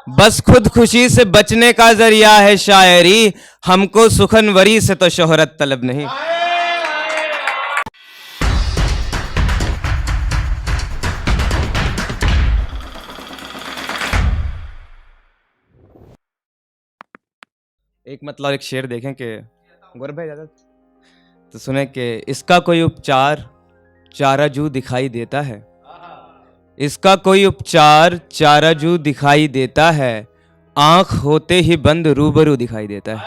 बस खुद खुशी से बचने का जरिया है शायरी, हमको सुखनवरी से तो शोहरत तलब नहीं। एक मतलब एक शेर देखें कि गौरव भाई ज्यादा तो सुने कि इसका कोई उपचार चाराजू दिखाई देता है, इसका कोई उपचार चाराजू दिखाई देता है, आंख होते ही बंद रूबरू दिखाई देता है।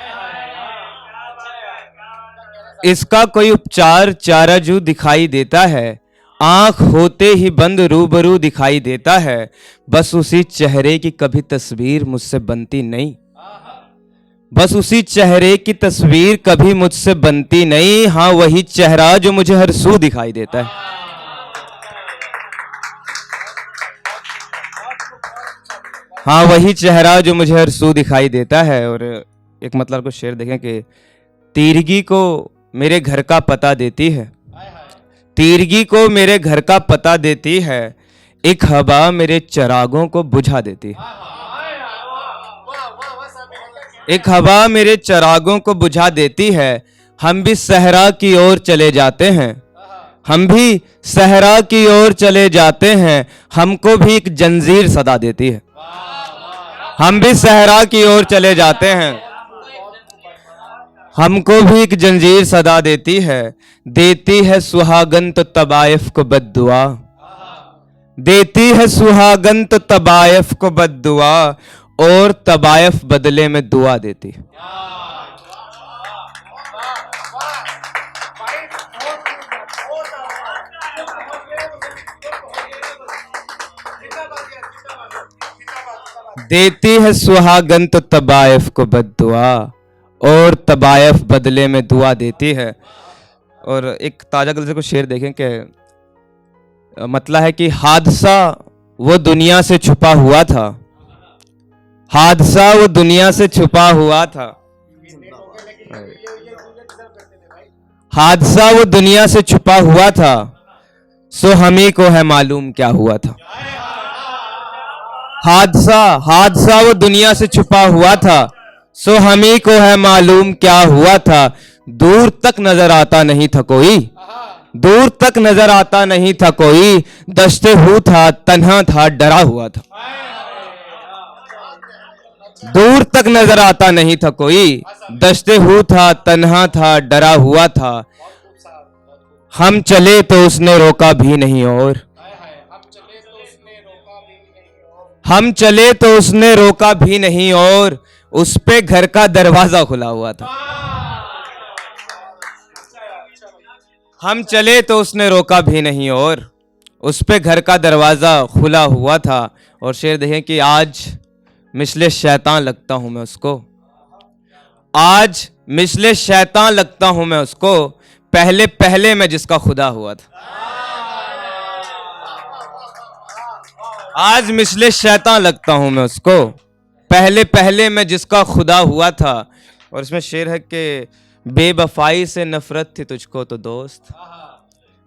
इसका कोई उपचार चाराजू दिखाई देता है, आंख होते ही बंद रूबरू दिखाई देता है, बस उसी चेहरे की कभी तस्वीर मुझसे बनती नहीं, बस उसी चेहरे की तस्वीर कभी मुझसे बनती नहीं। हाँ वही चेहरा जो मुझे हर सू दिखाई देता है। हाँ वही चेहरा जो मुझे हर सू दिखाई देता है। और एक मतलब को शेर देखें कि तीरगी को मेरे घर का पता देती है, तीरगी को मेरे घर का पता देती है, एक हवा मेरे चिरागों को बुझा देती है, एक हवा मेरे चिरागों को बुझा देती है। हम भी सहरा की ओर चले जाते हैं, हम भी सहरा की ओर चले जाते हैं, हमको भी एक जंजीर सदा देती है। हम भी सहरा की ओर चले जाते हैं, हमको भी एक जंजीर सदा देती है सुहागन तो तबायफ को बद्दुआ, देती है सुहागन तो तबायफ को बद्दुआ, और तबायफ बदले में दुआ देती है। देती है सुहागन तो तबायफ को बद्दुआ, और तबायफ बदले में दुआ देती है। और एक ताजा गज़ल को शेर देखें कि मतलब है कि हादसा वो दुनिया से छुपा हुआ था, हादसा वो दुनिया से छुपा हुआ था, हादसा वो दुनिया से छुपा हुआ था, सो हमी को है मालूम क्या हुआ था। हादसा हादसा वो दुनिया से छुपा हुआ था, सो हमी को है मालूम क्या हुआ था। दूर तक नजर आता नहीं था कोई, दूर तक नजर आता नहीं था कोई, दश्ते हू था तन्हा था डरा हुआ था। दूर तक नजर आता नहीं था कोई, दश्ते हू था तन्हा था डरा हुआ था। हम चले तो उसने रोका भी नहीं, और हम चले तो उसने रोका भी नहीं, और उस पे घर का दरवाजा खुला हुआ था। हम चले तो उसने रोका भी नहीं, और उस पे घर का दरवाजा खुला हुआ था। और शेर देखें कि आज मिसले शैतान लगता हूं मैं उसको, आज मिसले शैतान लगता हूं मैं उसको, पहले पहले मैं जिसका खुदा हुआ था। आज मिसले शैतान लगता हूं मैं उसको, पहले पहले मैं जिसका खुदा हुआ था। और इसमें शेर है कि बेवफाई से नफरत थी तुझको तो दोस्त,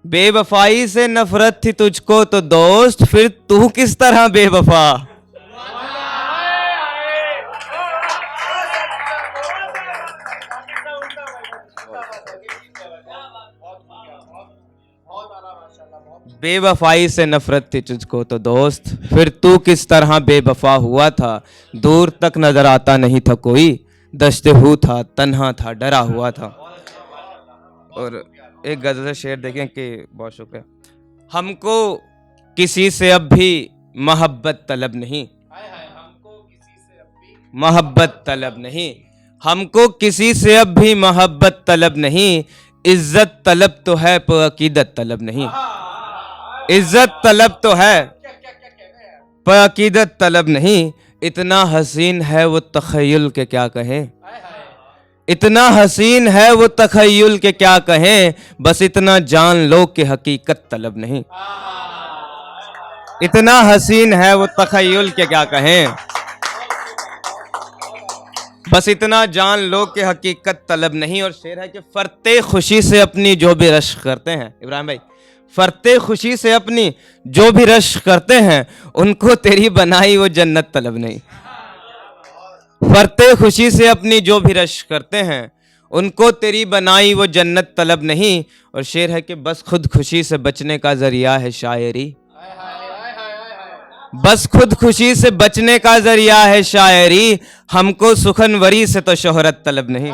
बेवफाई से नफरत थी तुझको तो दोस्त, फिर तू किस तरह बेवफा। बेवफाई से नफरत थी तुझको तो दोस्त, फिर तू किस तरह बेवफा हुआ था। दूर तक नजर आता नहीं था कोई, दश्ते हू था तन्हा था डरा हुआ था। और एक गजल शेर देखें कि बहुत शुक्रिया। हमको किसी से अब भी मोहब्बत तलब नहीं, मोहब्बत तलब नहीं, हमको किसी से अब भी मोहब्बत तलब नहीं, इज्जत तलब तो है पर अकीदत तलब नहीं। इज्जत तलब तो है पर अकीदत तलब नहीं, इतना हसीन है वो तखय्युल के क्या कहें, इतना हसीन है वो तखय्युल के क्या कहें, बस इतना जान लो कि हकीकत तलब नहीं। इतना हसीन है वो तखय्युल के क्या कहें, बस इतना जान लो कि हकीकत तलब नहीं। और शेर है कि फरते खुशी से अपनी जो भी रश्क करते हैं, इब्राहिम भाई, फरते खुशी से अपनी जो भी रश्क करते हैं, उनको तेरी बनाई वो जन्नत तलब नहीं। फरते खुशी से अपनी जो भी रश करते हैं, उनको तेरी बनाई वो जन्नत तलब नहीं। और शेर है कि बस खुद खुशी से बचने का जरिया है शायरी, बस खुद खुशी से बचने का जरिया है शायरी, हमको सुखनवरी से तो शोहरत तलब नहीं।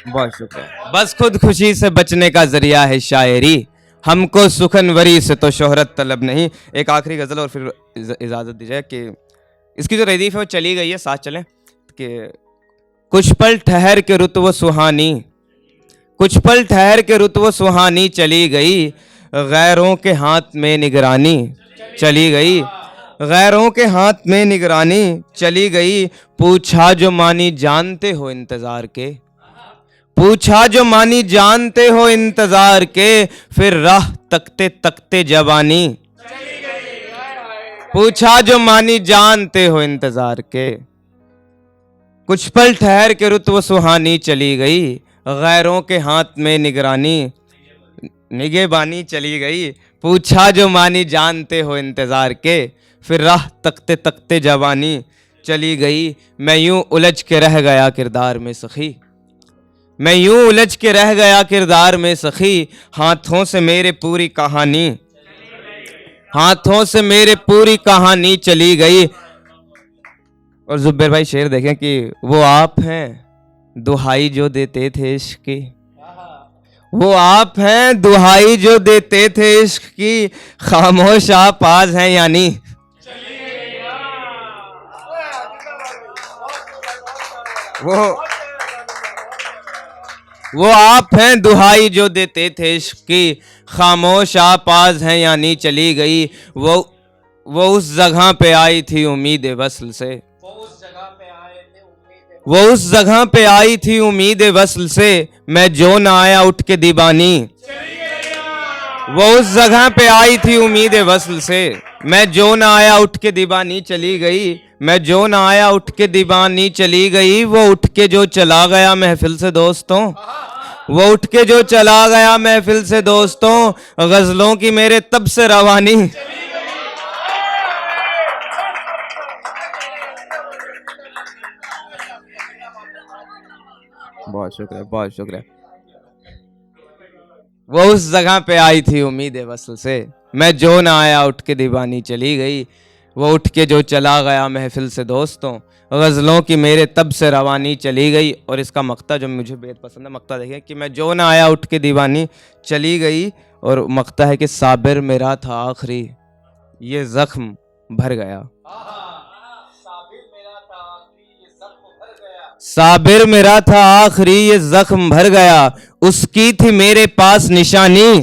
बहुत शुक्रिया। बस खुद खुशी से बचने का जरिया है शायरी, हमको सुखनवरी से तो शोहरत तलब नहीं। एक आखिरी गजल और फिर इजाजत दीजिए कि इसकी जो रदीफ है वो चली गई है, साथ चलें कि कुछ पल ठहर के रुत वो सुहानी, कुछ पल ठहर के रुत वो सुहानी चली गई, गैरों के हाथ में निगरानी चली गई, गैरों के हाथ में निगरानी चली गई। पूछा जो मानी जानते हो इंतजार के, पूछा जो मानी जानते हो इंतजार के, फिर राह तकते तकते जवानी, पूछा जो मानी जानते हो इंतजार के। कुछ पल ठहर के रुत वो सुहानी चली गई, गैरों के हाथ में निगरानी निगहबानी चली गई। पूछा जो मानी जानते हो इंतजार के, फिर राह तकते तकते जवानी चली गई। मैं यूं उलझ के रह गया किरदार में सखी, मैं यूं उलझ के रह गया किरदार में सखी, हाथों से मेरे पूरी कहानी, हाथों से मेरे पूरी कहानी चली गई। और जुब्बैर भाई शेर देखें कि वो आप हैं दुहाई जो देते थे इश्क की, वो आप हैं दुहाई जो देते थे इश्क की, खामोश आप आज हैं यानी। वो आप हैं दुहाई जो देते थे इश्क की, खामोश आप आज हैं यानी चली गई। वो उस जगह पे आई थी उम्मीद वस्ल से, वो उस जगह पे आई थी उम्मीद वस्ल से, मैं जो ना आया उठ के दीवानी। वो उस जगह पे आई थी उम्मीद वस्ल से, मैं जो ना आया उठ के दीवानी चली गई, मैं जो ना आया उठ के दीवानी चली गई। वो उठ के जो चला गया महफिल से दोस्तों, वो उठ के जो चला गया महफिल से दोस्तों, गजलों की मेरे तब से रवानी। बहुत शुक्रिया, बहुत शुक्रिया। वो उस जगह पे आई थी उम्मीद वस्ल से, मैं जो ना आया उठ के दीवानी चली गई। वो उठ के जो चला गया महफिल से दोस्तों, गज़लों की मेरे तब से रवानी चली गई। और इसका मक्ता जो मुझे बेहद पसंद है, मक्ता देखें कि मैं जो ना आया उठ के दीवानी चली गई। और मक्ता है कि साबिर मेरा था आखिरी ये जख्म भर गया, साबिर मेरा था आखिरी ये जख्म भर गया, उसकी थी मेरे पास निशानी,